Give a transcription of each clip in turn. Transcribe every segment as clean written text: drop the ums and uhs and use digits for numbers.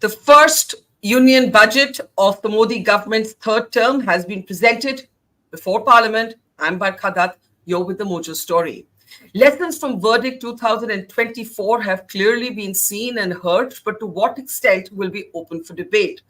The first union budget of the Modi government's third term has been presented before Parliament. I'm Barkha Dutt. You're with the Mojo Story. Lessons from Verdict 2024 have clearly been seen and heard, but to what extent will be open for debate.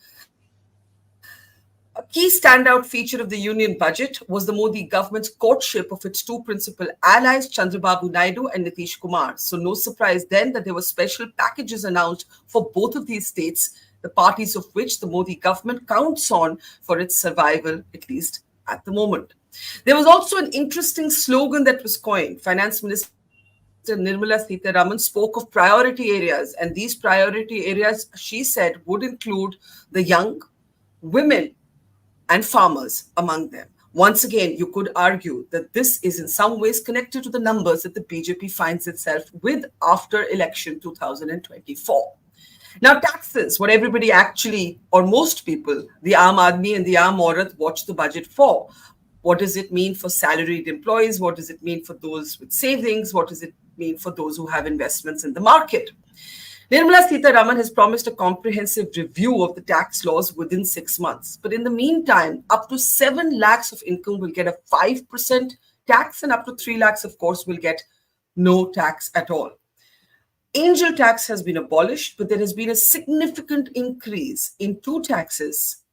A key standout feature of the union budget was the Modi government's courtship of its two principal allies, Chandrababu Naidu and Nitish Kumar. So no surprise then that there were special packages announced for both of these states, the parties of which the Modi government counts on for its survival, at least at the moment. There was also an interesting slogan that was coined. Finance Minister Nirmala Sitharaman spoke of priority areas, and these priority areas, she said, would include the young, women, and farmers among them. Once again, you could argue that this is in some ways connected to the numbers that the BJP finds itself with after election 2024. Now, taxes, what everybody actually, or most people, the Aam Aadmi and the Aam Aurat watch the budget for. What does it mean for salaried employees? What does it mean for those with savings? What does it mean for those who have investments in the market? Nirmala Sitharaman has promised a comprehensive review of the tax laws within 6 months. But in the meantime, up to 7 lakhs of income will get a 5% tax, and up to 3 lakhs, of course, will get no tax at all. Angel tax has been abolished, but there has been a significant increase in two taxes,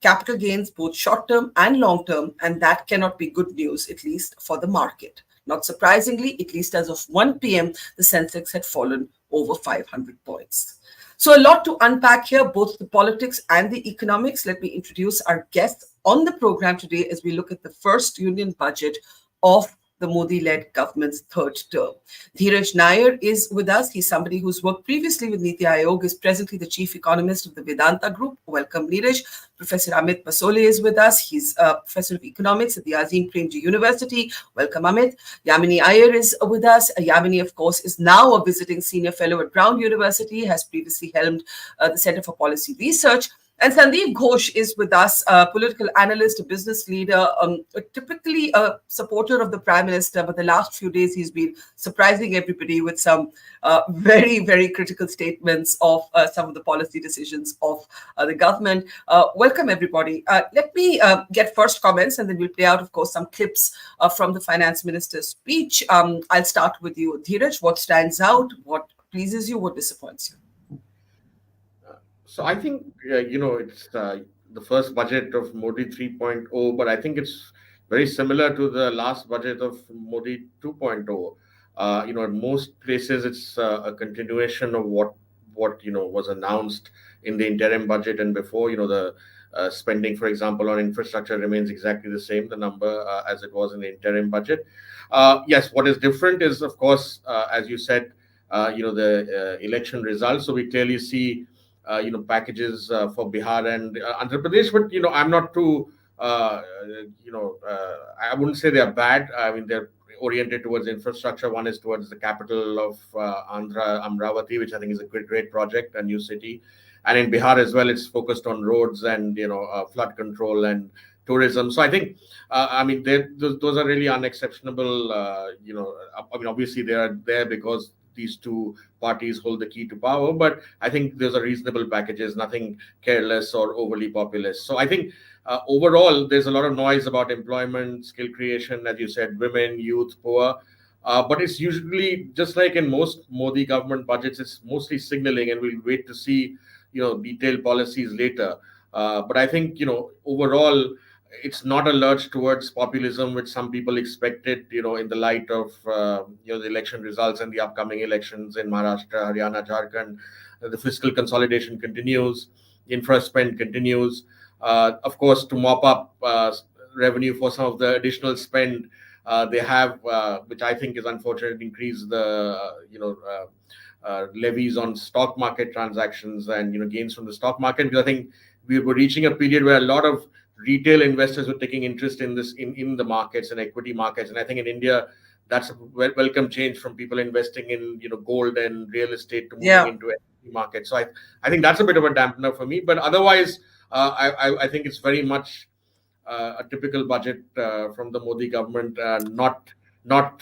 capital gains, both short-term and long-term, and that cannot be good news, at least for the market. Not surprisingly, at least as of 1 p.m., the Sensex had fallen over 500 points. So a lot to unpack here, both the politics and the economics. Let me introduce our guests on the program today as we look at the first union budget of the Modi-led government's third term. Dhiraj Nayyar is with us. He's somebody who's worked previously with Niti Aayog, is presently the chief economist of the Vedanta Group. Welcome, Dhiraj. Professor Amit Basole is with us. He's a professor of economics at the Azim Premji University. Welcome, Amit. Yamini Aiyar is with us. Yamini, of course, is now a visiting senior fellow at Brown University, has previously helmed the Center for Policy Research. And Sandeep Ghosh is with us, a political analyst, a business leader, typically a supporter of the Prime Minister, but the last few days he's been surprising everybody with some very, very critical statements of some of the policy decisions of the government. Welcome, everybody. Let me get first comments, and then we'll play out, of course, some clips from the Finance Minister's speech. I'll start with you, Dhiraj. What stands out? What pleases you? What disappoints you? So I think, it's the first budget of Modi 3.0, but I think it's very similar to the last budget of Modi 2.0. In most places, it's a continuation of what was announced in the interim budget and before. The spending, for example, on infrastructure remains exactly the same, the number as it was in the interim budget. Yes, what is different is, of course, as you said, the election results. So we clearly see packages for Bihar and Andhra Pradesh, but I'm not too, I wouldn't say they are bad. I mean, they're oriented towards infrastructure. One is towards the capital of Andhra, Amravati, which I think is a great project, a new city. And in Bihar as well, it's focused on roads and flood control and tourism. So I think, those are really unexceptionable. Obviously they are there because these two parties hold the key to power, but I think those are reasonable packages, nothing careless or overly populist. So I think overall, there's a lot of noise about employment, skill creation, as you said, women, youth, poor. But it's usually, just like in most Modi government budgets, it's mostly signaling, and we'll wait to see, detailed policies later. But I think, overall, it's not a lurch towards populism, which some people expected, in the light of, the election results and the upcoming elections in Maharashtra, Haryana, Jharkhand. The fiscal consolidation continues, infra spend continues. Of course, to mop up revenue for some of the additional spend they have, which I think is unfortunate, increase the, levies on stock market transactions and, gains from the stock market. Because I think we were reaching a period where a lot of retail investors were taking interest in this in the markets and equity markets, and I think in India that's a welcome change from people investing in gold and real estate to moving into equity markets. So I think that's a bit of a dampener for me, but otherwise I think it's very much a typical budget from the Modi government, not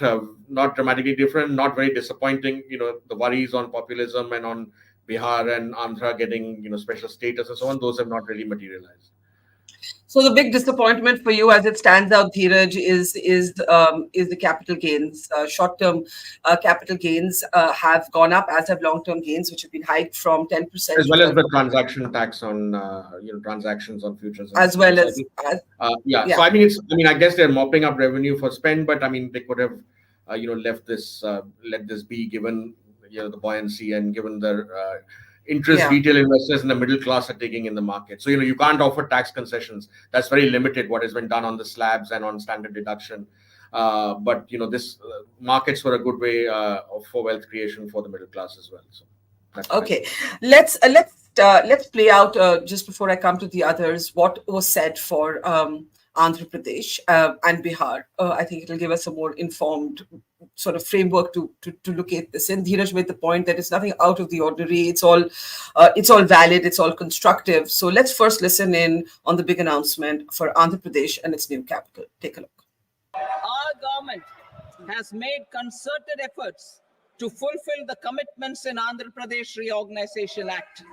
dramatically different, not very disappointing. The worries on populism and on Bihar and Andhra getting, special status and so on, those have not really materialized. So the big disappointment for you, as it stands out, Dhiraj, is the capital gains. Short-term capital gains have gone up, as have long-term gains, which have been hiked from 10% As to well as 12%, the transaction tax on, transactions on futures and as options. well So I as, think, yeah. So yeah. I guess they're mopping up revenue for spend, but I mean, they could have, let this be, given, the buoyancy and given the interest Yeah. retail investors in the middle class are taking in the market. So, you can't offer tax concessions. That's very limited, what has been done on the slabs and on standard deduction. But, this markets were a good way for wealth creation for the middle class as well. So that's what I Okay, think. let's play out just before I come to the others what was said for Andhra Pradesh and Bihar. I think it'll give us a more informed sort of framework to look at this. And Dhiraj made the point that it's nothing out of the ordinary. It's all valid. It's all constructive. So let's first listen in on the big announcement for Andhra Pradesh and its new capital. Take a look. Our government has made concerted efforts to fulfill the commitments in Andhra Pradesh Reorganization Act.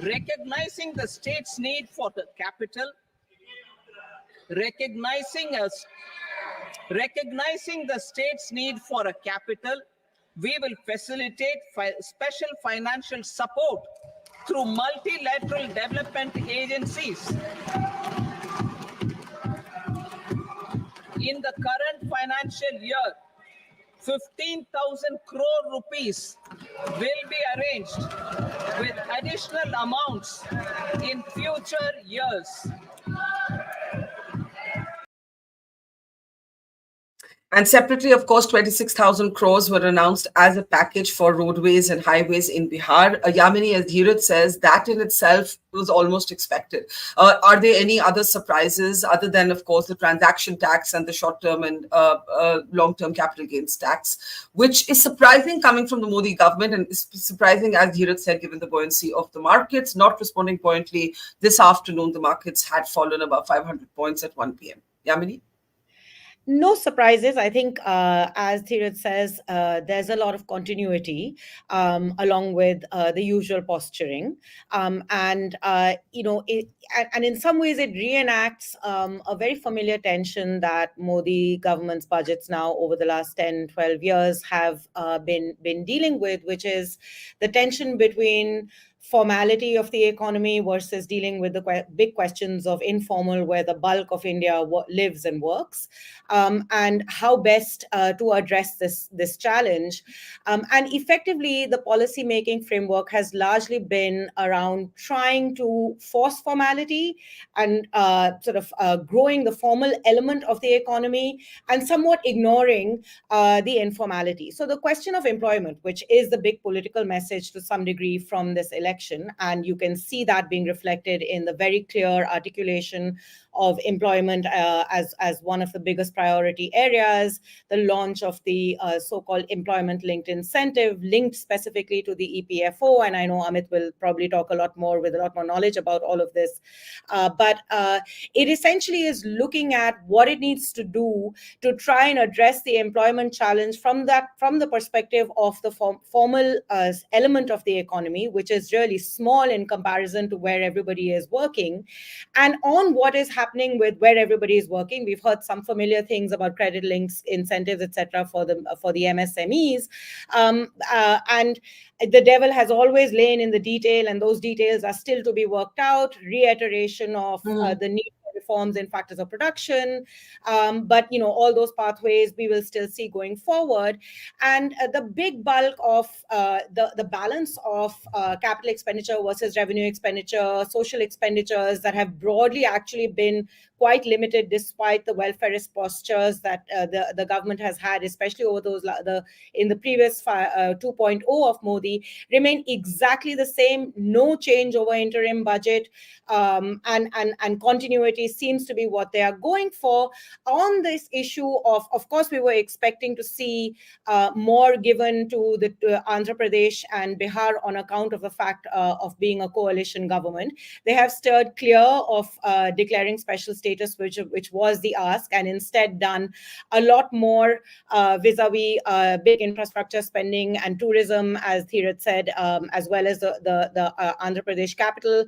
Recognizing the state's need for the capital, recognizing the state's need for a capital, we will facilitate special financial support through multilateral development agencies. In the current financial year, 15,000 crore rupees will be arranged with additional amounts in future years. And separately, of course, 26,000 crores were announced as a package for roadways and highways in Bihar. Yamini, as Dhiraj says, that in itself was almost expected. Are there any other surprises other than, of course, the transaction tax and the short-term and long-term capital gains tax, which is surprising coming from the Modi government and is surprising, as Dhiraj said, given the buoyancy of the markets, not responding buoyantly. This afternoon, the markets had fallen about 500 points at 1 p.m. Yamini? No surprises. I think, as Dhiraj says, there's a lot of continuity along with the usual posturing. And in some ways, it reenacts a very familiar tension that Modi government's budgets now over the last 10, 12 years have been dealing with, which is the tension between formality of the economy versus dealing with the big questions of informal, where the bulk of India lives and works, and how best to address this challenge. And effectively, the policy making framework has largely been around trying to force formality and growing the formal element of the economy and somewhat ignoring the informality. So the question of employment, which is the big political message to some degree from this election, and you can see that being reflected in the very clear articulation of employment as one of the biggest priority areas, the launch of the so-called employment-linked incentive linked specifically to the EPFO. And I know Amit will probably talk a lot more with a lot more knowledge about all of this. But it essentially is looking at what it needs to do to try and address the employment challenge from the perspective of the formal element of the economy, which is really small in comparison to where everybody is working. And on what is happening with where everybody is working, we've heard some familiar things about credit links, incentives, etc., for the MSMEs, and the devil has always lain in the detail, and those details are still to be worked out. Reiteration of the need for reforms in factors of production, but all those pathways we will still see going forward. And the big bulk of the balance of capital expenditure versus revenue expenditure, social expenditures that have broadly actually been quite limited despite the welfarist postures that the government has had, especially over in the previous 2.0 of Modi, remain exactly the same. No change over interim budget, and continuity seems to be what they are going for. On this issue of course, we were expecting to see more given to the Andhra Pradesh and Bihar on account of the fact of being a coalition government. They have steered clear of declaring special state status, which was the ask, and instead done a lot more vis-a-vis big infrastructure spending and tourism, as Dhiraj said, as well as the Andhra Pradesh capital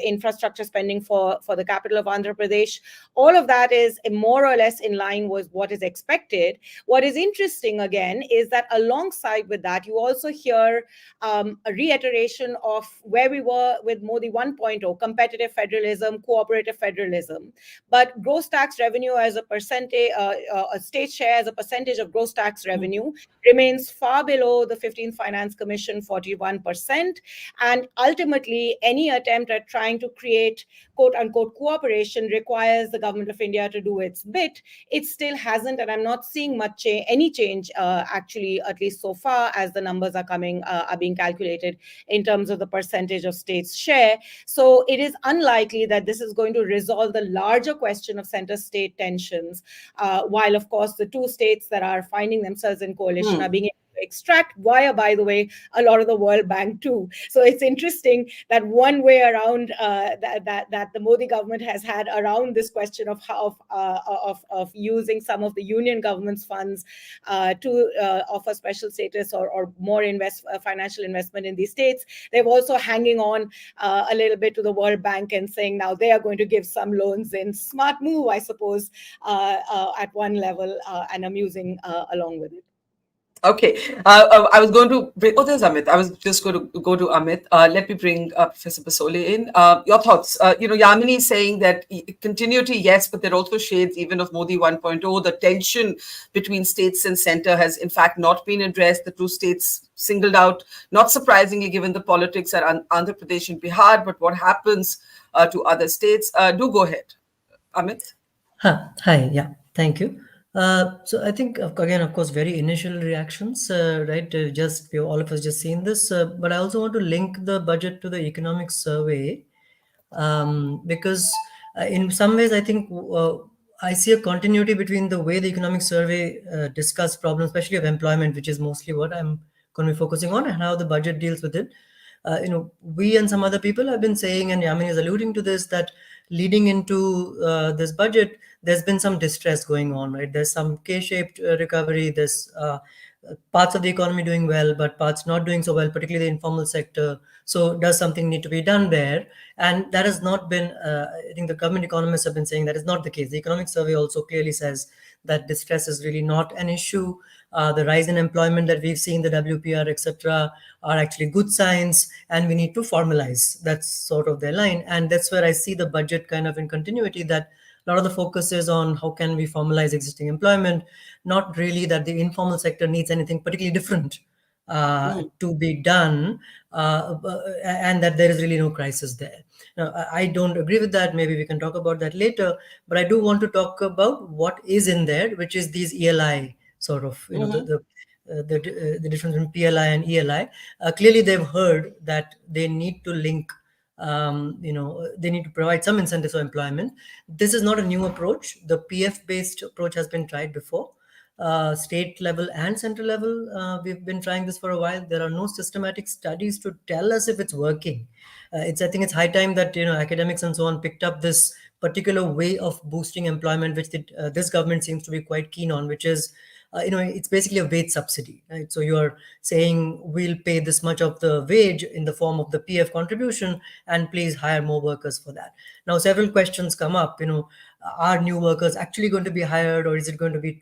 infrastructure spending for the capital of Andhra Pradesh. All of that is more or less in line with what is expected. What is interesting again is that alongside with that, you also hear a reiteration of where we were with Modi 1.0, competitive federalism, cooperative federalism. But gross tax revenue as a percentage, a state share as a percentage of gross tax revenue remains far below the 15th Finance Commission 41%. And ultimately, any attempt at trying to create quote unquote cooperation requires the government of India to do its bit. It still hasn't, and I'm not seeing much any change actually, at least so far, as the numbers are being calculated in terms of the percentage of states' share. So it is unlikely that this is going to resolve the larger question of center-state tensions, while of course the two states that are finding themselves in coalition are being able to extract via, by the way, a lot of the World Bank too. So it's interesting that one way around that the Modi government has had around this question of how of using some of the union government's funds to offer special status or more financial investment in these states. They've also hanging on a little bit to the World Bank and saying now they are going to give some loans in smart move, I suppose, at one level, and amusing along with it. Okay, I was going to bring. Oh, there's Amit. I was just going to go to Amit. Let me bring Professor Basole in. Your thoughts? Yamini is saying that continuity, yes, but there are also shades even of Modi 1.0. The tension between states and center has, in fact, not been addressed. The two states singled out, not surprisingly, given the politics at Andhra Pradesh and Bihar. But what happens to other states? Do go ahead, Amit. Hi, yeah, thank you. So I think, again, of course, very initial reactions, right? All of us just seen this, but I also want to link the budget to the economic survey, because in some ways, I think I see a continuity between the way the economic survey discussed problems, especially of employment, which is mostly what I'm going to be focusing on, and how the budget deals with it. We and some other people have been saying, and Yamini is alluding to this, that leading into this budget, there's been some distress going on, right? There's some K-shaped recovery. There's parts of the economy doing well, but parts not doing so well, particularly the informal sector. So does something need to be done there? And that has not been, I think the government economists have been saying that is not the case. The economic survey also clearly says that distress is really not an issue. The rise in employment that we've seen, the WPR, etc., are actually good signs, and we need to formalize. That's sort of their line. And that's where I see the budget kind of in continuity, that a lot of the focus is on how can we formalize existing employment, not really that the informal sector needs anything particularly different to be done, and that there is really no crisis there. Now, I don't agree with that. Maybe we can talk about that later, but I do want to talk about what is in there, which is these ELI sort of, the difference between PLI and ELI. Clearly, they've heard that they need to link, they need to provide some incentives for employment. This is not a new approach. The PF-based approach has been tried before. State level and central level, we've been trying this for a while. There are no systematic studies to tell us if it's working. I think it's high time that academics and so on picked up this particular way of boosting employment, which this government seems to be quite keen on, which is it's basically a wage subsidy, right? So you're saying we'll pay this much of the wage in the form of the PF contribution, and please hire more workers for that. Now, several questions come up. Are new workers actually going to be hired, or is it going to be,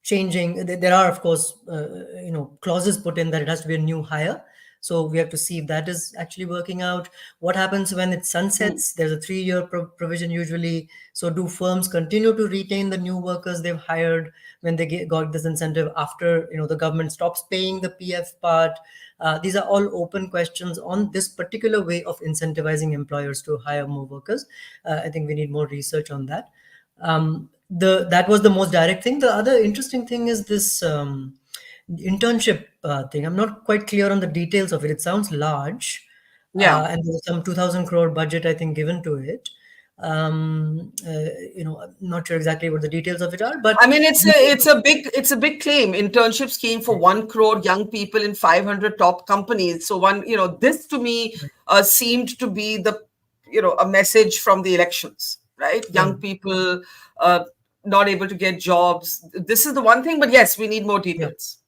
changing? There are, of course, clauses put in that it has to be a new hire. So we have to see if that is actually working out. What happens when it sunsets? There's a 3-year provision usually. So do firms continue to retain the new workers they've hired when they got this incentive after the government stops paying the PF part? These are all open questions on this particular way of incentivizing employers to hire more workers. I think we need more research on that. That was the most direct thing. The other interesting thing is this internship thing. I'm not quite clear on the details of it. It sounds large. And there's some 2,000 crore budget, I think, given to it. I'm not sure exactly what the details of it are, but I mean, it's a big claim. Internship scheme for 1 crore young people in 500 top companies. So this to me seemed to be the a message from the elections, right? Young people not able to get jobs. This is the one thing, but yes, we need more details.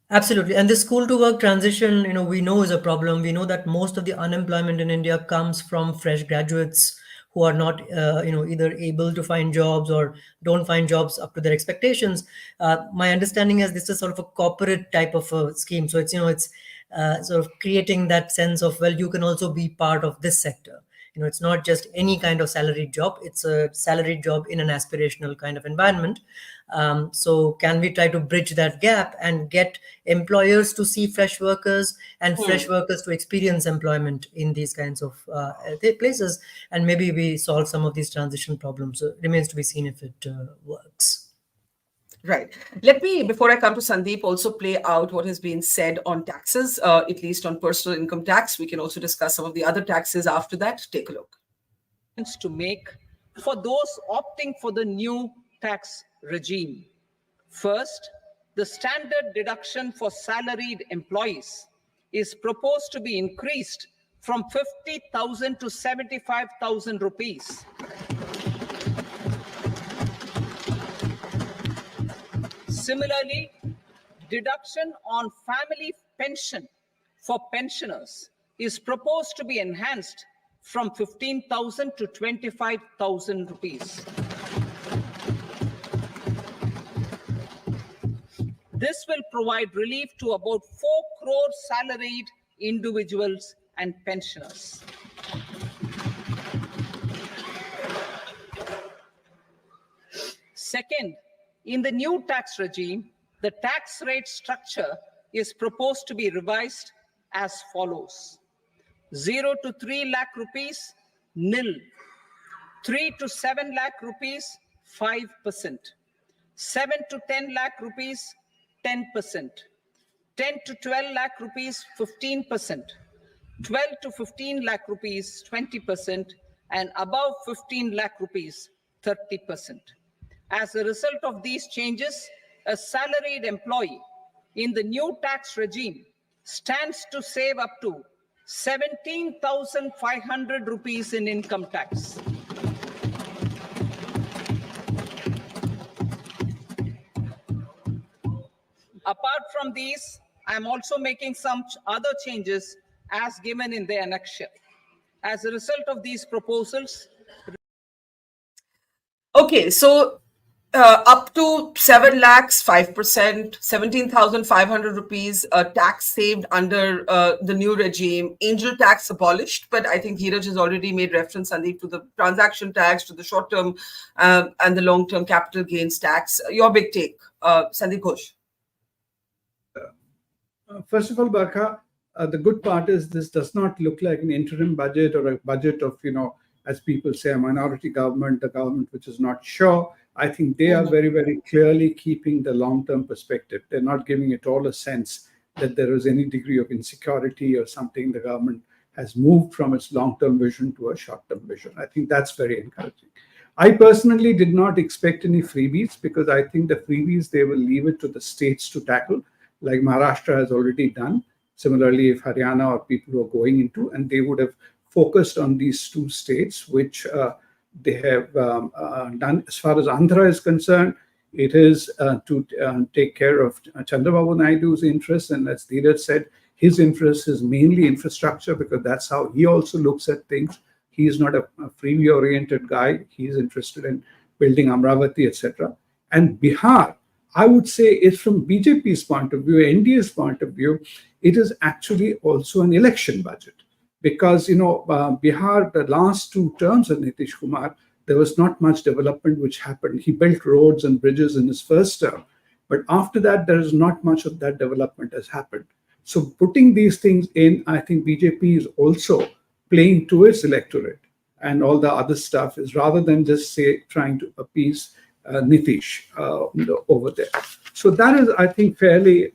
Absolutely. And the school to work transition, we know is a problem. We know that most of the unemployment in India comes from fresh graduates who are not, either able to find jobs or don't find jobs up to their expectations. My understanding is this is sort of a corporate type of a scheme. So it's sort of creating that sense of, well, you can also be part of this sector. It's not just any kind of salaried job. It's a salaried job in an aspirational kind of environment. So can we try to bridge that gap and get employers to see fresh workers and fresh workers to experience employment in these kinds of places? And maybe we solve some of these transition problems. So it remains to be seen if it works. Right. Let me, before I come to Sandeep, also play out what has been said on taxes, at least on personal income tax. We can also discuss some of the other taxes after that. Take a look. To make for those opting for the new tax regime. First, the standard deduction for salaried employees is proposed to be increased from 50,000 to 75,000 rupees. Similarly, deduction on family pension for pensioners is proposed to be enhanced from 15,000 to 25,000 rupees. This will provide relief to about 4 crore salaried individuals and pensioners. Second, in the new tax regime, the tax rate structure is proposed to be revised as follows. 0 to 3 lakh rupees, nil. 3 to 7 lakh rupees, 5%. 7 to 10 lakh rupees, 10%. 10 to 12 lakh rupees, 15%. 12 to 15 lakh rupees, 20%. And above 15 lakh rupees, 30%. As a result of these changes, a salaried employee in the new tax regime stands to save up to 17,500 rupees in income tax. Apart from these, I'm also making some other changes as given in the annexure. As a result of these proposals. Okay, so up to 7 lakhs, 5%, 17,500 rupees tax saved under the new regime, angel tax abolished. But I think Dhiraj has already made reference, Sandeep, to the transaction tax, to the short-term and the long-term capital gains tax. Your big take, Sandeep Ghosh. First of all, Barkha, the good part is this does not look like an interim budget or a budget of, as people say, a minority government, a government which is not sure. I think they are very, very clearly keeping the long-term perspective. They're not giving it all a sense that there is any degree of insecurity or something. The government has moved from its long-term vision to a short-term vision. I think that's very encouraging. I personally did not expect any freebies because I think the freebies, they will leave it to the states to tackle, like Maharashtra has already done. Similarly, if Haryana or people who are going into, and they would have focused on these two states, which they have done. As far as Andhra is concerned, it is to take care of Chandrababu Naidu's interests. And as Dhiraj said, his interest is mainly infrastructure because that's how he also looks at things. He is not a freebie-oriented guy. He is interested in building Amravati, etc. And Bihar, I would say, is from BJP's point of view, NDA's point of view, it is actually also an election budget. Because, Bihar, the last 2 terms of Nitish Kumar, there was not much development which happened. He built roads and bridges in his first term. But after that, there is not much of that development has happened. So putting these things in, I think BJP is also playing to its electorate. And all the other stuff is rather than just say trying to appease Nitish over there. So that is, I think, fairly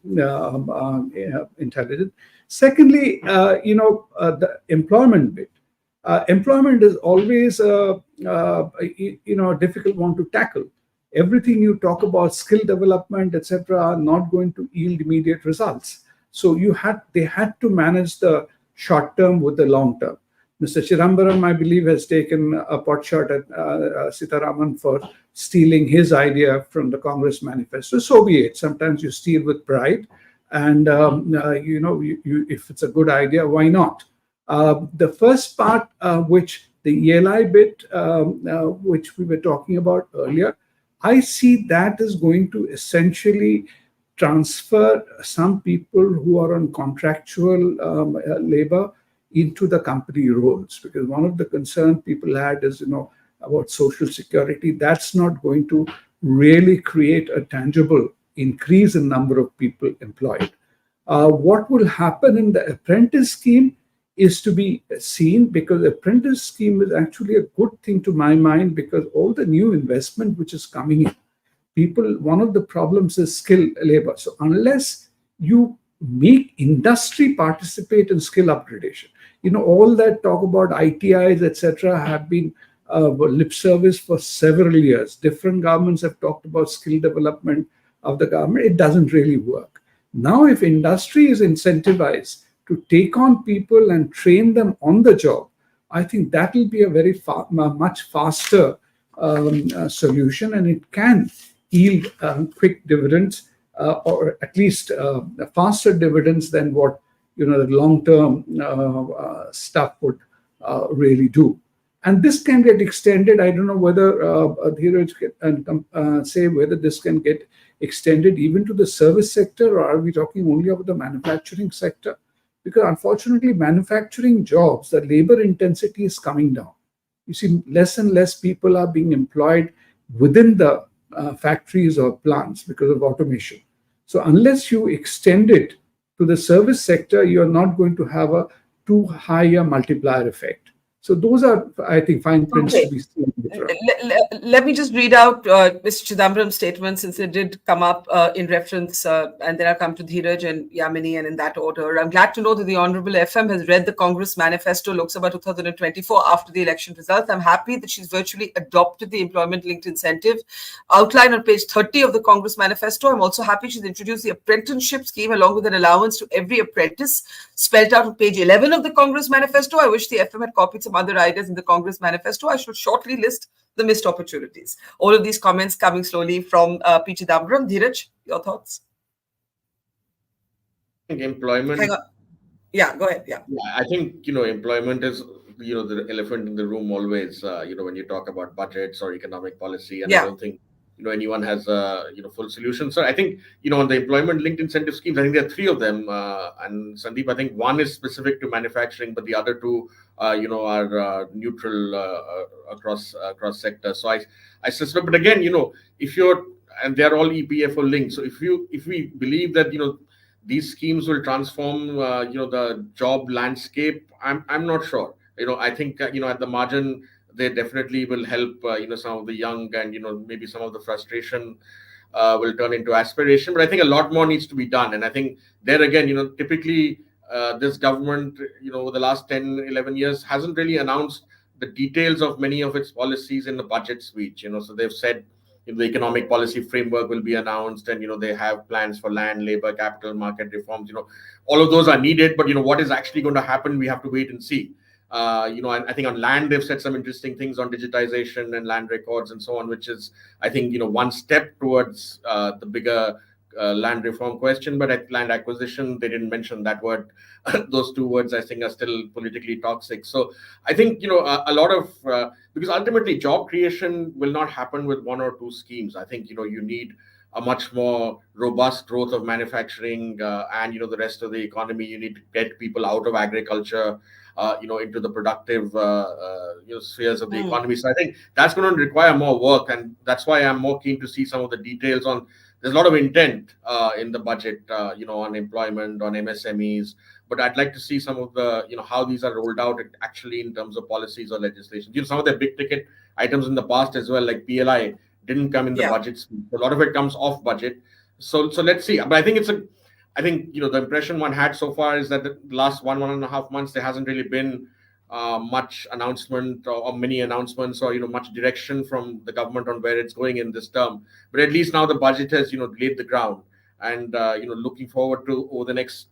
intelligent. Secondly, the employment bit. Employment is always a difficult one to tackle. Everything you talk about, skill development, etc., are not going to yield immediate results. So they had to manage the short term with the long term. Mr. Chidambaram, I believe, has taken a pot shot at Sitharaman for stealing his idea from the Congress manifesto. So be it. Sometimes you steal with pride, and if it's a good idea, why not? The first part, which the ELI bit, which we were talking about earlier, I see that is going to essentially transfer some people who are on contractual labor into the company roles, because one of the concerns people had is, about social security. That's not going to really create a tangible increase in number of people employed. What will happen in the apprentice scheme is to be seen, because apprentice scheme is actually a good thing to my mind, because all the new investment which is coming in, one of the problems is skill labor. So unless you make industry participate in skill upgradation, all that talk about ITIs, etc., have been lip service for several years. Different governments have talked about skill development of the government. It doesn't really work. Now, if industry is incentivized to take on people and train them on the job, I think that will be a very much faster solution, and it can yield quick dividends, or at least faster dividends than what the long-term stuff would really do. And this can get extended. I don't know whether Dhiraj can say whether this can get extended even to the service sector, or are we talking only about the manufacturing sector? Because unfortunately, manufacturing jobs, the labor intensity is coming down. You see, less and less people are being employed within the factories or plants because of automation. So unless you extend it to the service sector, you're not going to have a too high a multiplier effect. So those are, I think, fine prints to be seen. Let me just read out Mr. Chidambaram's statement, since it did come up in reference, and then I'll come to Dhiraj and Yamini, and in that order. I'm glad to know that the Honorable FM has read the Congress manifesto Lok Sabha 2024 after the election results. I'm happy that she's virtually adopted the employment-linked incentive outlined on page 30 of the Congress manifesto. I'm also happy she's introduced the apprenticeship scheme along with an allowance to every apprentice, spelled out on page 11 of the Congress manifesto. I wish the FM had copied some other ideas in the Congress manifesto. I should shortly list the missed opportunities. All of these comments coming slowly from P. Chidambaram. Dhiraj, your thoughts? I think employment. Hang on. Yeah, go ahead. Yeah. I think, employment is, the elephant in the room always, when you talk about budgets or economic policy. And I don't think, anyone has a, full solution. So I think, on the employment linked incentive schemes, I think there are three of them. And Sandeep, I think one is specific to manufacturing, but the other two, are neutral across sectors. So I suspect, but again, if and they're all EPFO linked. So if we believe that, these schemes will transform, the job landscape, I'm not sure. I think, at the margin, they definitely will help, some of the young, and, maybe some of the frustration will turn into aspiration. But I think a lot more needs to be done. And I think there again, typically this government, over the last 10, 11 years hasn't really announced the details of many of its policies in the budget speech. So they've said the economic policy framework will be announced, and, they have plans for land, labor, capital market reforms. All of those are needed, but, what is actually going to happen, we have to wait and see. I think on land, they've said some interesting things on digitization and land records and so on, which is, I think, one step towards the bigger land reform question. But at land acquisition, they didn't mention that word. Those two words, I think, are still politically toxic. So I think, a lot of, because ultimately job creation will not happen with one or two schemes. I think, you need a much more robust growth of manufacturing and, the rest of the economy. You need to get people out of agriculture, into the productive, spheres of the economy. So I think that's going to require more work. And that's why I'm more keen to see some of the details on, there's a lot of intent in the budget, on employment, on MSMEs. But I'd like to see some of the, how these are rolled out actually in terms of policies or legislation. Some of the big ticket items in the past as well, like PLI, didn't come in the budget. A lot of it comes off budget. So let's see. But I think I think, the impression one had so far is that the last 1.5 months, there hasn't really been much announcement or many announcements or, much direction from the government on where it's going in this term. But at least now the budget has, laid the ground. And, looking forward to over the next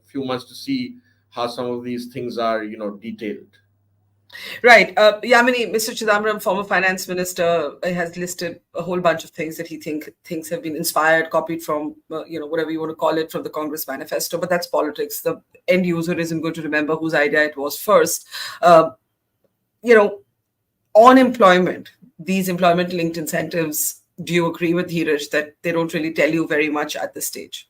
few months to see how some of these things are, detailed. Right. Yamini, Mr. Chidambaram, former finance minister, has listed a whole bunch of things that he thinks have been inspired, copied from, whatever you want to call it, from the Congress manifesto. But that's politics. The end user isn't going to remember whose idea it was first. You know, on employment, these employment-linked incentives, do you agree with Dhiraj that they don't really tell you very much at this stage?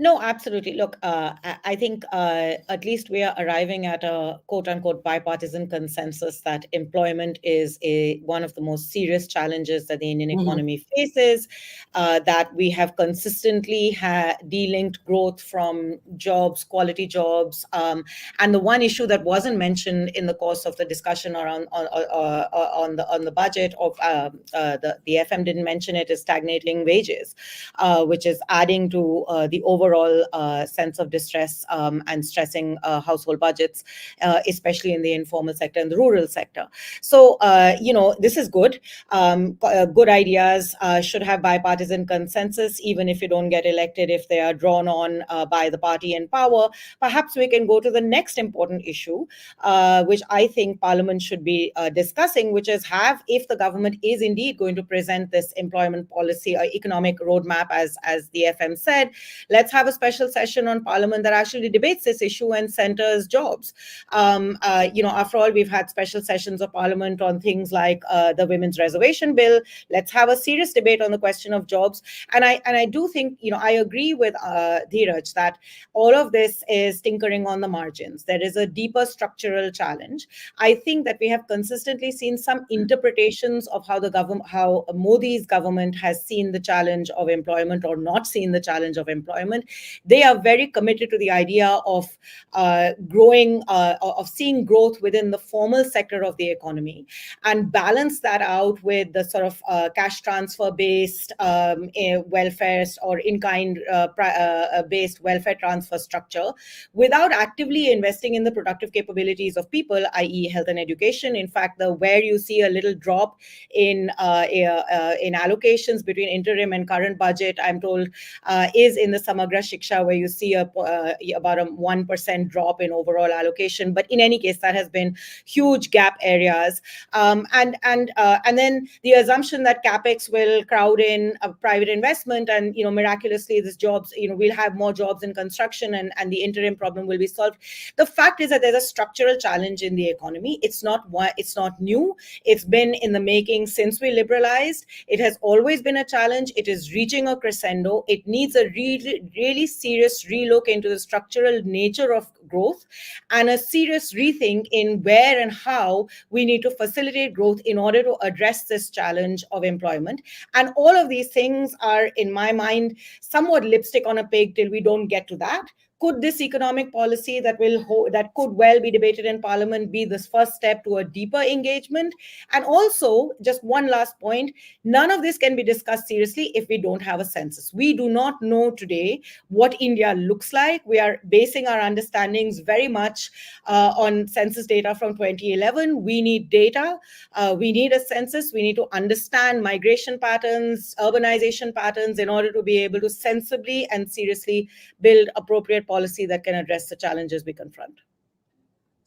No, absolutely. Look, I think at least we are arriving at a quote unquote bipartisan consensus that employment is one of the most serious challenges that the Indian economy faces, that we have consistently delinked growth from jobs, quality jobs. And the one issue that wasn't mentioned in the course of the discussion around on the budget of the FM didn't mention it, is stagnating wages, which is adding to the overall sense of distress and stressing household budgets, especially in the informal sector and the rural sector. So, this is good. Good ideas should have bipartisan consensus, even if you don't get elected, if they are drawn on by the party in power. Perhaps we can go to the next important issue, which I think Parliament should be discussing, which is if the government is indeed going to present this employment policy or economic roadmap, as the FM said, let's have a special session on Parliament that actually debates this issue and centers jobs. After all, we've had special sessions of Parliament on things like the Women's Reservation Bill. Let's have a serious debate on the question of jobs. And I do think, I agree with Dhiraj that all of this is tinkering on the margins. There is a deeper structural challenge. I think that we have consistently seen some interpretations of how Modi's government has seen the challenge of employment or not seen the challenge of employment. They are very committed to the idea of seeing growth within the formal sector of the economy, and balance that out with the sort of cash transfer based welfare or in-kind based welfare transfer structure, without actively investing in the productive capabilities of people, i.e. health and education. In fact, where you see a little drop in allocations between interim and current budget, I'm told, is in the Samagra Shiksha, where you see about a 1% drop in overall allocation. But in any case, that has been huge gap areas. And then the assumption that capex will crowd in private investment, and miraculously, these jobs, we'll have more jobs in construction, and the interim problem will be solved. The fact is that there's a structural challenge in the economy. It's not new. It's been in the making since we liberalized. It has always been a challenge. It is reaching a crescendo. It needs a really, really serious relook into the structural nature of growth, and a serious rethink in where and how we need to facilitate growth in order to address this challenge of employment. And all of these things are, in my mind, somewhat lipstick on a pig till we don't get to that. Could this economic policy that could well be debated in Parliament be this first step to a deeper engagement? And also, just one last point, none of this can be discussed seriously if we don't have a census. We do not know today what India looks like. We are basing our understandings very much on census data from 2011. We need data. We need a census. We need to understand migration patterns, urbanization patterns, in order to be able to sensibly and seriously build appropriate policy that can address the challenges we confront.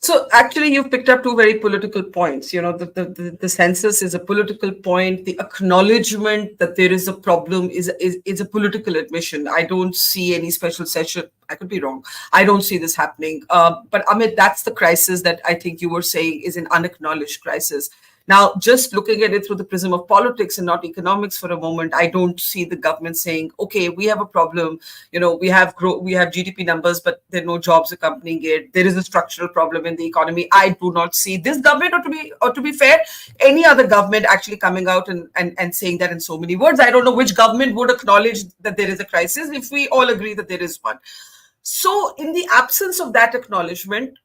So actually, you've picked up two very political points. The census is a political point. The acknowledgement that there is a problem is a political admission. I don't see any special session. I could be wrong. I don't see this happening. But Amit, that's the crisis that I think you were saying is an unacknowledged crisis. Now, just looking at it through the prism of politics and not economics for a moment, I don't see the government saying, okay, we have a problem. We have GDP numbers, but there are no jobs accompanying it. There is a structural problem in the economy. I do not see this government, or to be fair, any other government actually coming out and saying that in so many words. I don't know which government would acknowledge that there is a crisis if we all agree that there is one. So in the absence of that acknowledgement,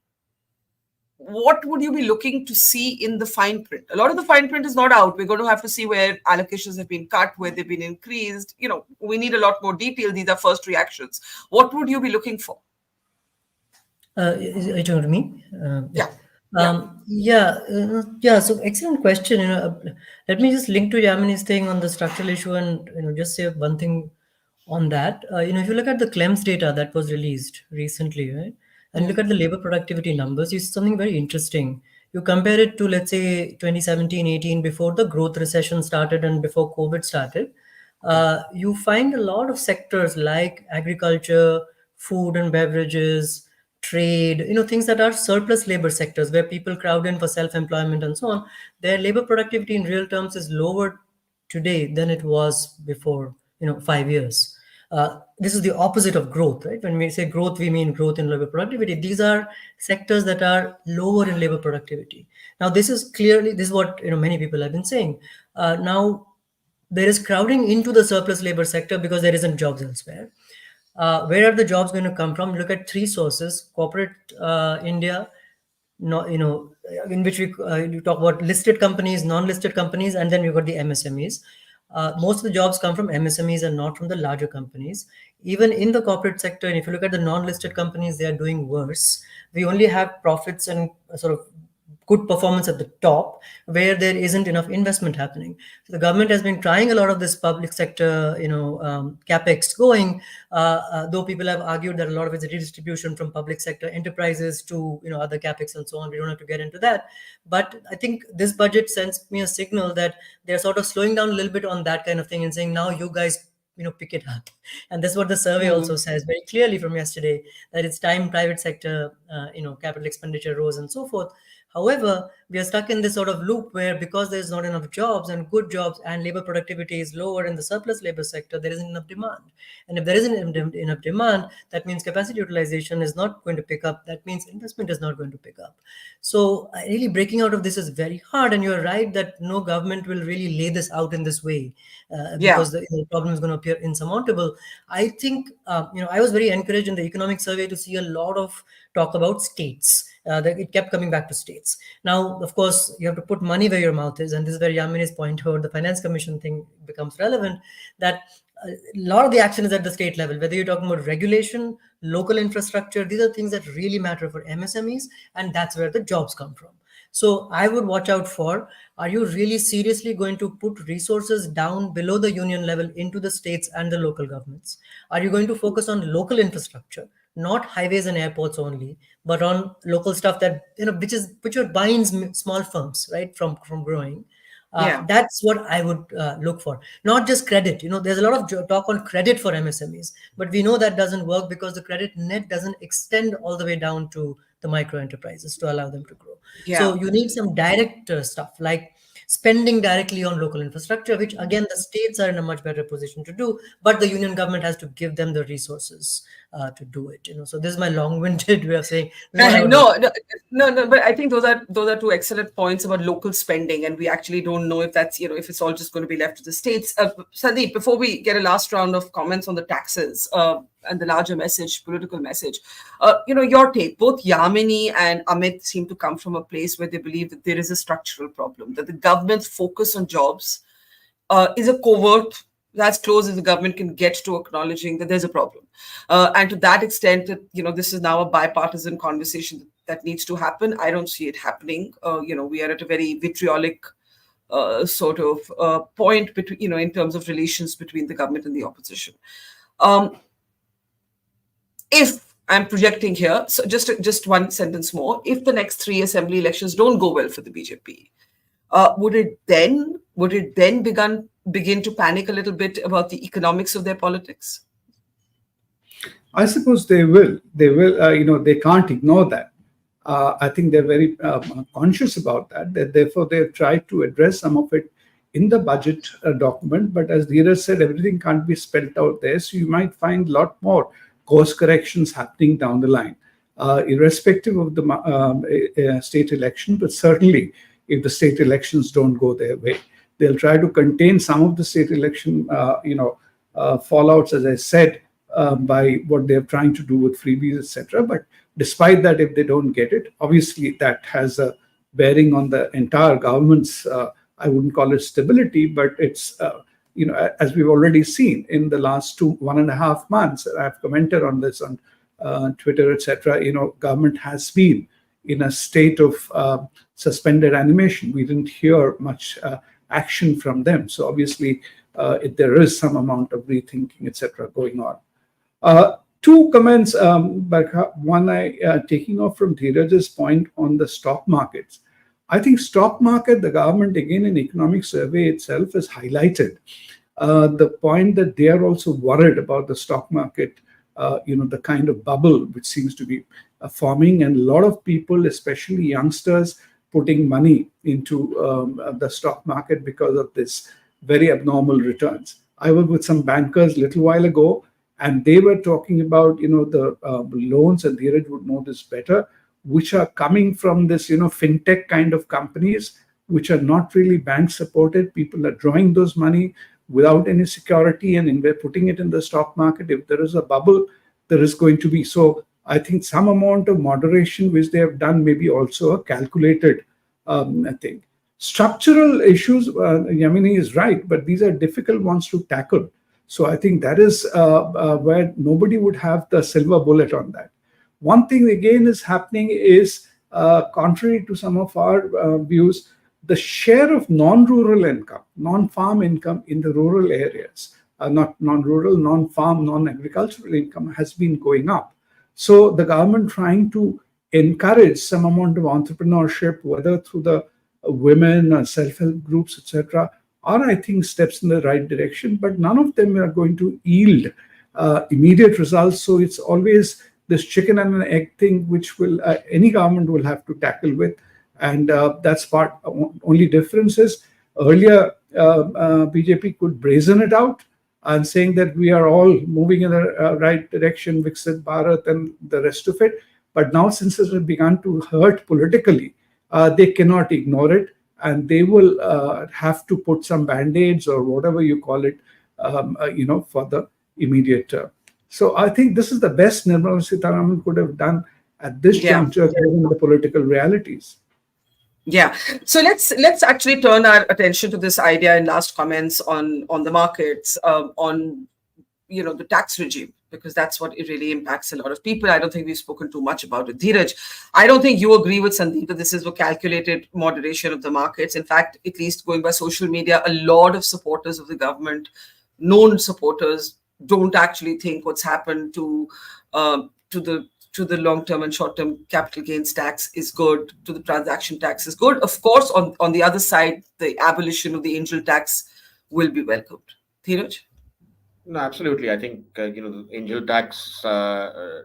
what would you be looking to see in the fine print? A lot of the fine print is not out. We're going to have to see where allocations have been cut, where they've been increased. We need a lot more detail. These are first reactions. What would you be looking for? Are you talking to me? Yeah. So excellent question. Let me just link to Yamini's thing on the structural issue, and just say one thing on that. If you look at the CLEMS data that was released recently, right, and look at the labor productivity numbers, you see something very interesting. you compare it to, let's say, 2017-18, before the growth recession started and before COVID started, you find a lot of sectors like agriculture, food and beverages, trade, things that are surplus labor sectors where people crowd in for self-employment and so on. Their labor productivity in real terms is lower today than it was before, 5 years. This is the opposite of growth, right? When we say growth, we mean growth in labor productivity. These are sectors that are lower in labor productivity. Now, this is what many people have been saying. Now, there is crowding into the surplus labor sector because there isn't jobs elsewhere. Where are the jobs going to come from? Look at three sources: corporate India, in which you talk about listed companies, non-listed companies, and then we've got the MSMEs. Most of the jobs come from MSMEs and not from the larger companies. Even in the corporate sector, and if you look at the non-listed companies, they are doing worse. We only have profits and sort of good performance at the top, where there isn't enough investment happening. So the government has been trying a lot of this public sector, capex going, though people have argued that a lot of it's a redistribution from public sector enterprises to, other capex and so on. We don't have to get into that. But I think this budget sends me a signal that they're sort of slowing down a little bit on that kind of thing and saying, now you guys, pick it up. And that's what the survey also says very clearly from yesterday, that it's time private sector, capital expenditure rose and so forth. However, we are stuck in this sort of loop where, because there's not enough jobs and good jobs and labor productivity is lower in the surplus labor sector, there isn't enough demand. And if there isn't enough demand, that means capacity utilization is not going to pick up. That means investment is not going to pick up. So really breaking out of this is very hard. And you're right that no government will really lay this out in this way because the problem is going to appear insurmountable. I think, I was very encouraged in the economic survey to see a lot of talk about states. That it kept coming back to states. Now, of course, you have to put money where your mouth is. And this is where Yamini's point about the finance commission thing becomes relevant, that a lot of the action is at the state level, whether you're talking about regulation, local infrastructure. These are things that really matter for MSMEs, and that's where the jobs come from. So I would watch out for, are you really seriously going to put resources down below the union level into the states and the local governments? Are you going to focus on local infrastructure, not highways and airports only, but on local stuff that, which binds small firms, right, from growing? That's what I would look for. Not just credit. There's a lot of talk on credit for MSMEs, but we know that doesn't work because the credit net doesn't extend all the way down to the micro enterprises to allow them to grow. So you need some direct stuff like spending directly on local infrastructure, which again, the states are in a much better position to do, but the union government has to give them the resources to do it. So this is my long-winded way of saying. No, but I think those are two excellent points about local spending, and we actually don't know if that's, if it's all just going to be left to the states. Sandeep, before we get a last round of comments on the taxes and the larger message, political message, your take. Both Yamini and Amit seem to come from a place where they believe that there is a structural problem, that the government's focus on jobs is a covert, as close as the government can get to acknowledging that there's a problem. And to that extent, that, this is now a bipartisan conversation that needs to happen. I don't see it happening. We are at a very vitriolic sort of point between, in terms of relations between the government and the opposition. If I'm projecting here, so just one sentence more, if the next 3 assembly elections don't go well for the BJP, would it then begin to panic a little bit about the economics of their politics? I suppose they will. They will. They can't ignore that. I think they're very conscious about that. Therefore, they've tried to address some of it in the budget document. But as Dhiraj said, everything can't be spelled out there. So you might find a lot more course corrections happening down the line, irrespective of the state election. But certainly, if the state elections don't go their way, they'll try to contain some of the state election, fallouts, as I said, by what they're trying to do with freebies, etc. But despite that, if they don't get it, obviously that has a bearing on the entire government's, I wouldn't call it stability, but it's, as we've already seen in the last 1.5 months, I've commented on this on Twitter, etc. Government has been in a state of suspended animation. We didn't hear much action from them. So obviously, there is some amount of rethinking, etc., going on. Two comments, Barkha. One, taking off from Dhiraj's point on the stock markets. I think stock market, the government again in economic survey itself has highlighted the point that they are also worried about the stock market, the kind of bubble which seems to be forming, and a lot of people, especially youngsters, putting money into the stock market because of this very abnormal returns. I was with some bankers a little while ago, and they were talking about the loans, and Dhiraj would know this better, which are coming from this fintech kind of companies, which are not really bank supported. People are drawing those money without any security, and we're putting it in the stock market. If there is a bubble, there is going to be. So I think some amount of moderation which they have done may be also a calculated thing. Structural issues, Yamini is right, but these are difficult ones to tackle. So I think that is where nobody would have the silver bullet on that. One thing again is happening is, contrary to some of our views, the share of non-rural income, non-farm income in the rural areas, not non-rural, non-farm, non-agricultural income has been going up. So the government trying to encourage some amount of entrepreneurship, whether through the women or self-help groups, etc., are, I think, steps in the right direction, but none of them are going to yield immediate results. So it's always this chicken and an egg thing, which will any government will have to tackle with. And that's part. Only difference is earlier BJP could brazen it out and saying that we are all moving in the right direction, Viksit Bharat and the rest of it. But now, since it has begun to hurt politically, they cannot ignore it, and they will have to put some band-aids or whatever you call it, for the immediate term. So I think this is the best Nirmala Sitharaman could have done at this juncture, given the political realities. Yeah. So let's actually turn our attention to this idea in last comments on the markets, on the tax regime, because that's what it really impacts a lot of people. I don't think we've spoken too much about it. Dhiraj, I don't think you agree with Sandeep that this is a calculated moderation of the markets. In fact, at least going by social media, a lot of supporters of the government, known supporters, don't actually think what's happened to the long-term and short-term capital gains tax is good, to the transaction tax is good. Of course, on the other side, the abolition of the angel tax will be welcomed. Dhiraj? No, absolutely. I think the angel tax, the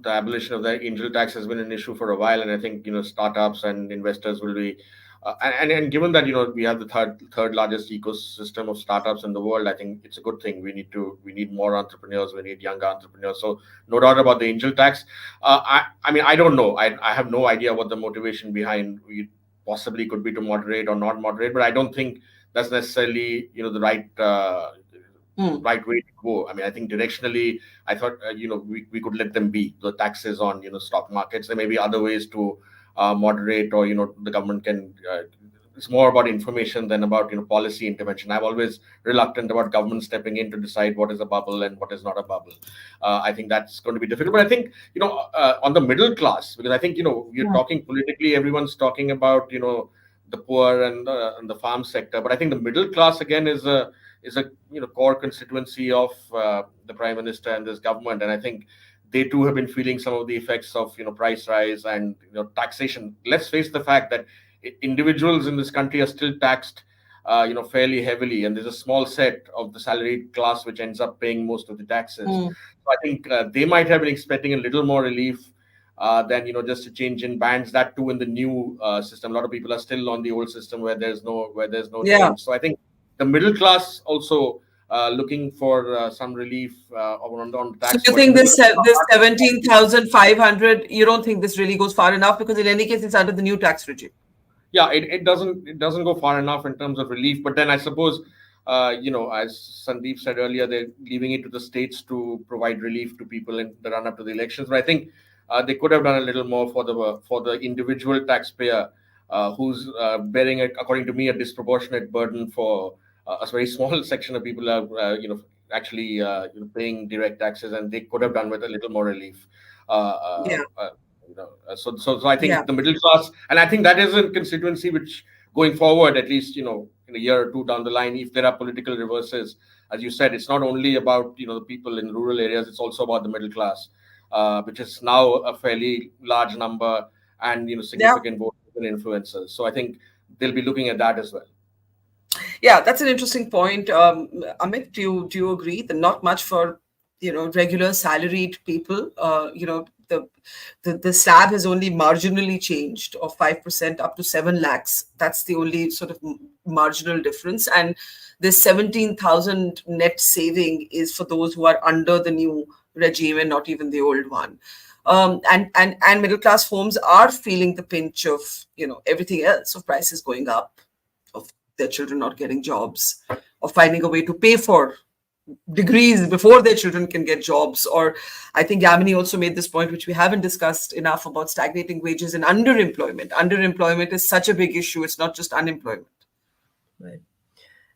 abolition of the angel tax has been an issue for a while, and I think startups and investors will be, and given that we have the third largest ecosystem of startups in the world, I think it's a good thing. We need more entrepreneurs, we need younger entrepreneurs. So no doubt about the angel tax. I mean, I don't know. I have no idea what the motivation behind it possibly could be to moderate or not moderate, but I don't think that's necessarily the right way to go. I mean, I think directionally, I thought we could let them be the taxes on stock markets. There may be other ways to moderate, or the government can. It's more about information than about policy intervention. I'm always reluctant about government stepping in to decide what is a bubble and what is not a bubble. I think that's going to be difficult. But I think on the middle class, because I think you're talking politically, everyone's talking about the poor and the farm sector. But I think the middle class again is a core constituency of the Prime Minister and this government, and I think they too have been feeling some of the effects of price rise and taxation. Let's face the fact that individuals in this country are still taxed fairly heavily, and there's a small set of the salaried class which ends up paying most of the taxes. So I think they might have been expecting a little more relief than just a change in bands. That too in the new system. A lot of people are still on the old system where there's no change. So I think the middle class also looking for some relief on tax. So you think this 17,500, you don't think this really goes far enough, because in any case it's under the new tax regime? Yeah, it doesn't go far enough in terms of relief. But then I suppose as Sandeep said earlier, they're leaving it to the states to provide relief to people in the run up to the elections. But I think they could have done a little more for the individual taxpayer who's bearing, according to me, a disproportionate burden for a very small section of people are actually paying direct taxes, and they could have done with a little more relief. So I think the middle class, and I think that is a constituency which going forward, at least in a year or two down the line, if there are political reverses, as you said, it's not only about the people in rural areas, it's also about the middle class, which is now a fairly large number and significant vote and influencers. So I think they'll be looking at that as well. Yeah, that's an interesting point. Amit, do you agree that not much for regular salaried people? The slab has only marginally changed of 5% up to 7 lakhs. That's the only sort of marginal difference. And this 17,000 net saving is for those who are under the new regime and not even the old one. And middle class homes are feeling the pinch of everything else, of prices going up, of their children not getting jobs, or finding a way to pay for degrees before their children can get jobs. Or I think Yamini also made this point, which we haven't discussed enough, about stagnating wages and underemployment. Underemployment is such a big issue. It's not just unemployment. Right.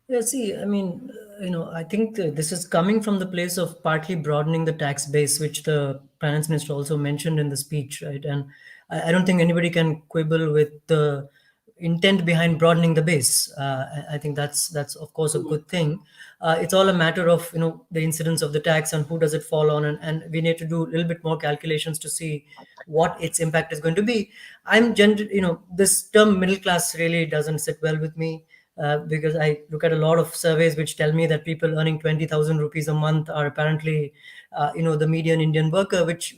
Yeah, see, I mean, I think this is coming from the place of partly broadening the tax base, which the finance minister also mentioned in the speech, right? And I don't think anybody can quibble with the intent behind broadening the base. I think that's of course a good thing. It's all a matter of the incidence of the tax and who does it fall on, and we need to do a little bit more calculations to see what its impact is going to be. This term middle class really doesn't sit well with me. Because I look at a lot of surveys which tell me that people earning 20,000 rupees a month are apparently, the median Indian worker, which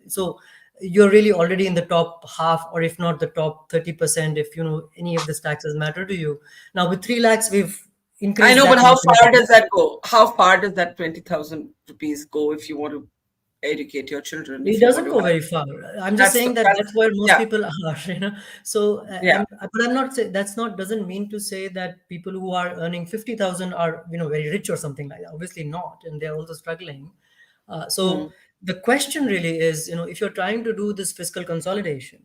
so you're really already in the top half, or if not the top 30%, if any of these taxes matter to you. Now with 3 lakhs, we've increased. I know, but how far does that go? How far does that 20,000 rupees go if you want to educate your children? It doesn't go very far. I'm just saying that's where most people are, So, but I'm not saying doesn't mean to say that people who are earning 50,000 are very rich or something like that. Obviously not, and they're also struggling. The question really is, if you're trying to do this fiscal consolidation,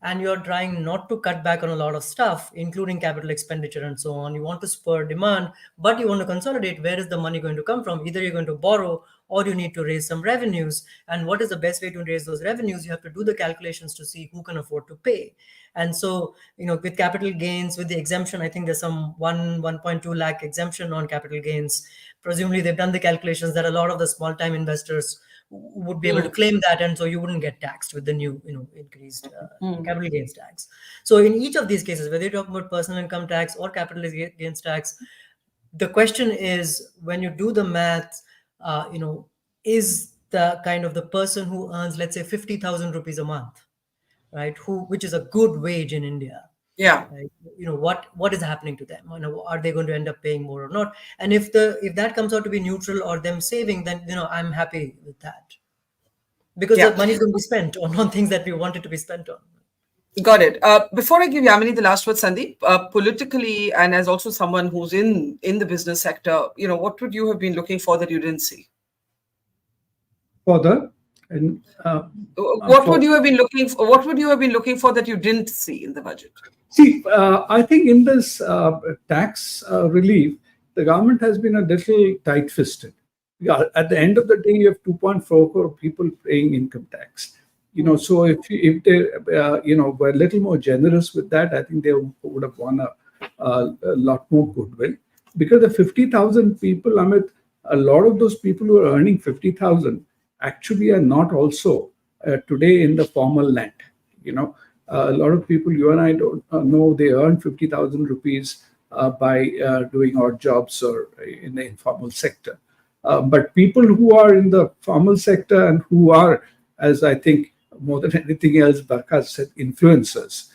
and you're trying not to cut back on a lot of stuff, including capital expenditure and so on. You want to spur demand, but you want to consolidate. Where is the money going to come from? Either you're going to borrow, or you need to raise some revenues. And what is the best way to raise those revenues? You have to do the calculations to see who can afford to pay. And so, with capital gains, with the exemption, I think there's some 1.2 lakh exemption on capital gains. Presumably, they've done the calculations that a lot of the small-time investors would be able to claim that, and so you wouldn't get taxed with the new increased capital gains tax. So in each of these cases, whether you're talking about personal income tax or capital gains tax, the question is, when you do the math, is the kind of the person who earns, let's say, 50,000 rupees a month, right, which is a good wage in India, right? What is happening to them? Are they going to end up paying more or not? And if that comes out to be neutral or them saving, then I'm happy with that, because the money is going to be spent on things that we want it to be spent on. Got it. Before I give Yamini the last word, Sandeep, politically, and as also someone who's in the business sector, what would you have been looking for that you didn't see? What would you have been looking for? What would you have been looking for that you didn't see in the budget? See, I think in this tax relief, the government has been a little tight-fisted. At the end of the day, you have 2.4 crore people paying income tax. So if they were a little more generous with that, I think they would have won a lot more goodwill. Because the 50,000 people, Amit, a lot of those people who are earning 50,000 actually are not also today in the formal land. A lot of people, you and I don't know, they earn 50,000 rupees by doing odd jobs or in the informal sector. But people who are in the formal sector and who are, as I think more than anything else, Barkha said, influencers.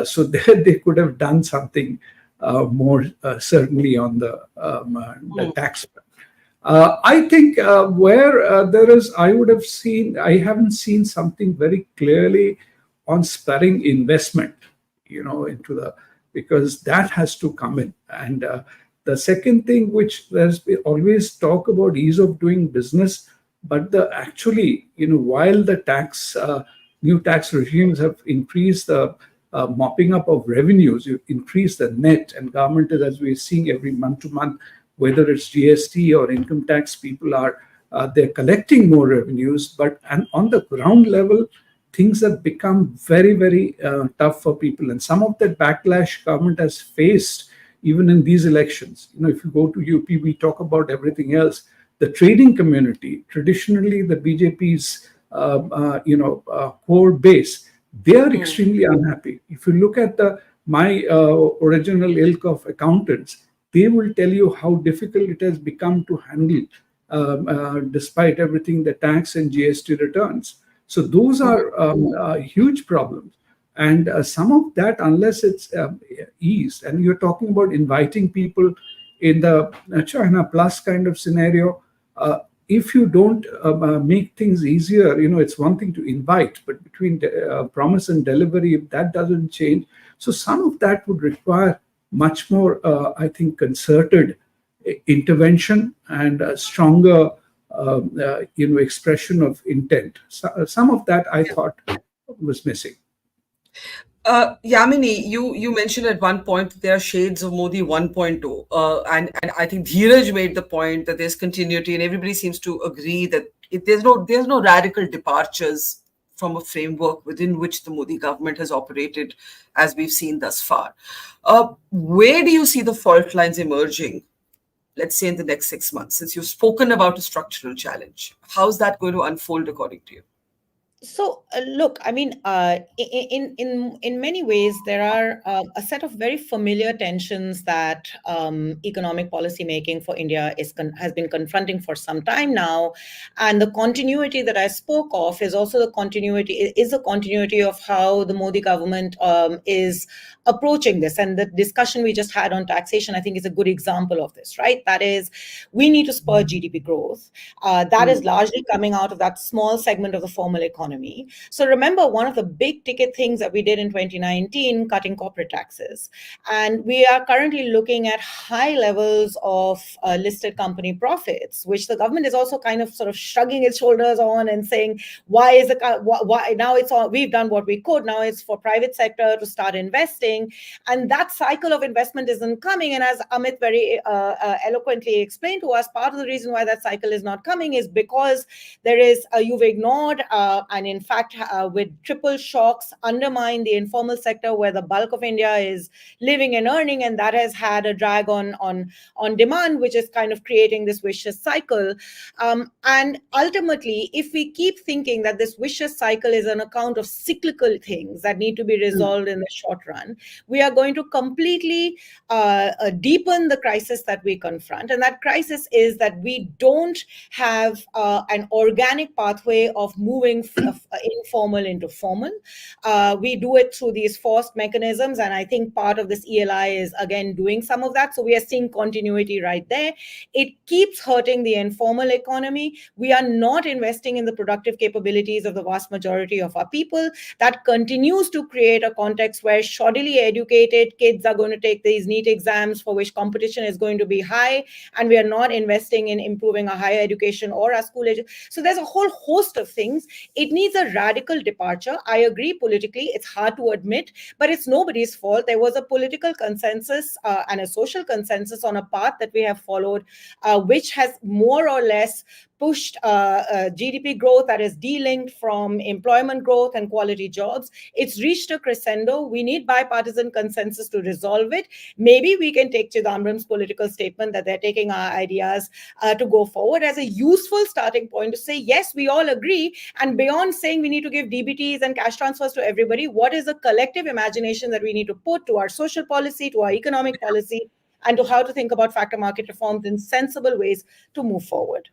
So they could have done something more certainly on the tax. I think where there is, I haven't seen something very clearly on spurring investment, because that has to come in. And the second thing, which there's always talk about ease of doing business, but actually, while the new tax regimes have increased the mopping up of revenues, you increase the net, and government is, as we're seeing every month to month, whether it's GST or income tax, people they're collecting more revenues, but on the ground level, things have become very, very tough for people. And some of that backlash government has faced even in these elections. If you go to UP, we talk about everything else. The trading community, traditionally the BJP's core base, They are extremely unhappy. If you look at my original ilk of accountants, they will tell you how difficult it has become to handle, despite everything, the tax and GST returns. So those are huge problems. And some of that, unless it's eased, and you're talking about inviting people in the China Plus kind of scenario, if you don't make things easier, it's one thing to invite, but between promise and delivery, if that doesn't change, so some of that would require much more, I think, concerted intervention and a stronger, expression of intent. So, some of that I thought was missing. Yamini, you mentioned at one point that there are shades of Modi 1.0, and I think Dhiraj made the point that there's continuity, and everybody seems to agree that there's no radical departures from a framework within which the Modi government has operated, as we've seen thus far. Where do you see the fault lines emerging, let's say in the next 6 months, since you've spoken about a structural challenge? How's that going to unfold according to you? So look, I mean, in many ways, there are a set of very familiar tensions that economic policy making for India has been confronting for some time now, and the continuity that I spoke of is also the continuity of how the Modi government is approaching this. And the discussion we just had on taxation, I think, is a good example of this, right? That is, we need to spur GDP growth. That is largely coming out of that small segment of the formal economy. So remember, one of the big ticket things that we did in 2019, cutting corporate taxes. And we are currently looking at high levels of listed company profits, which the government is also kind of sort of shrugging its shoulders on and saying, why now it's all, we've done what we could. Now it's for private sector to start investing. And that cycle of investment isn't coming. And as Amit very eloquently explained to us, part of the reason why that cycle is not coming is because there is, you've ignored and in fact, with triple shocks, undermine the informal sector where the bulk of India is living and earning, and that has had a drag on demand, which is kind of creating this vicious cycle. And ultimately, if we keep thinking that this vicious cycle is an account of cyclical things that need to be resolved in the short run, we are going to completely deepen the crisis that we confront. And that crisis is that we don't have an organic pathway of moving informal into formal. We do it through these forced mechanisms, and I think part of this ELI is again doing some of that. So we are seeing continuity right there. It keeps hurting the informal economy. We are not investing in the productive capabilities of the vast majority of our people. That continues to create a context where shoddily educated kids are going to take these NEET exams for which competition is going to be high, and we are not investing in improving our higher education or our school education. So there's a whole host of things. It needs a radical departure. I agree, politically, it's hard to admit, but it's nobody's fault. There was a political consensus and a social consensus on a path that we have followed, which has more or less pushed GDP growth that is delinked from employment growth and quality jobs. It's reached a crescendo. We need bipartisan consensus to resolve it. Maybe we can take Chidambaram's political statement that they're taking our ideas to go forward as a useful starting point to say, yes, we all agree. And beyond saying we need to give DBTs and cash transfers to everybody, what is the collective imagination that we need to put to our social policy, to our economic policy, and to how to think about factor market reforms in sensible ways to move forward?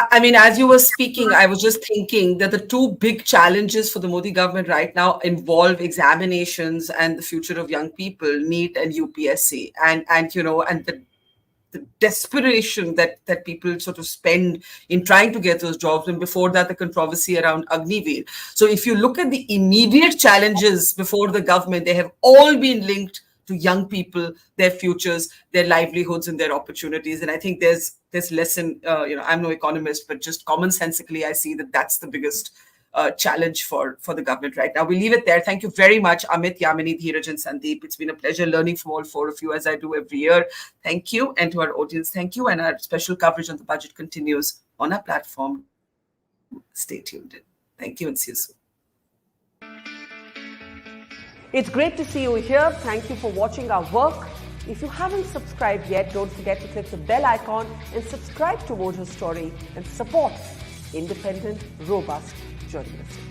I mean, as you were speaking, I was just thinking that the two big challenges for the Modi government right now involve examinations and the future of young people, NEET and UPSC, and the desperation that people sort of spend in trying to get those jobs, and before that, the controversy around Agniveer. So if you look at the immediate challenges before the government, they have all been linked to young people, their futures, their livelihoods, and their opportunities. And I think there's this lesson, I'm no economist, but just commonsensically, I see that that's the biggest challenge for the government right now. We leave it there. Thank you very much, Amit, Yamini, Dhiraj, and Sandeep. It's been a pleasure learning from all four of you, as I do every year. Thank you. And to our audience, thank you. And our special coverage on the budget continues on our platform. Stay tuned in. Thank you and see you soon. It's great to see you here. Thank you for watching our work. If you haven't subscribed yet, don't forget to click the bell icon and subscribe to Mojo Story and support independent, robust journalism.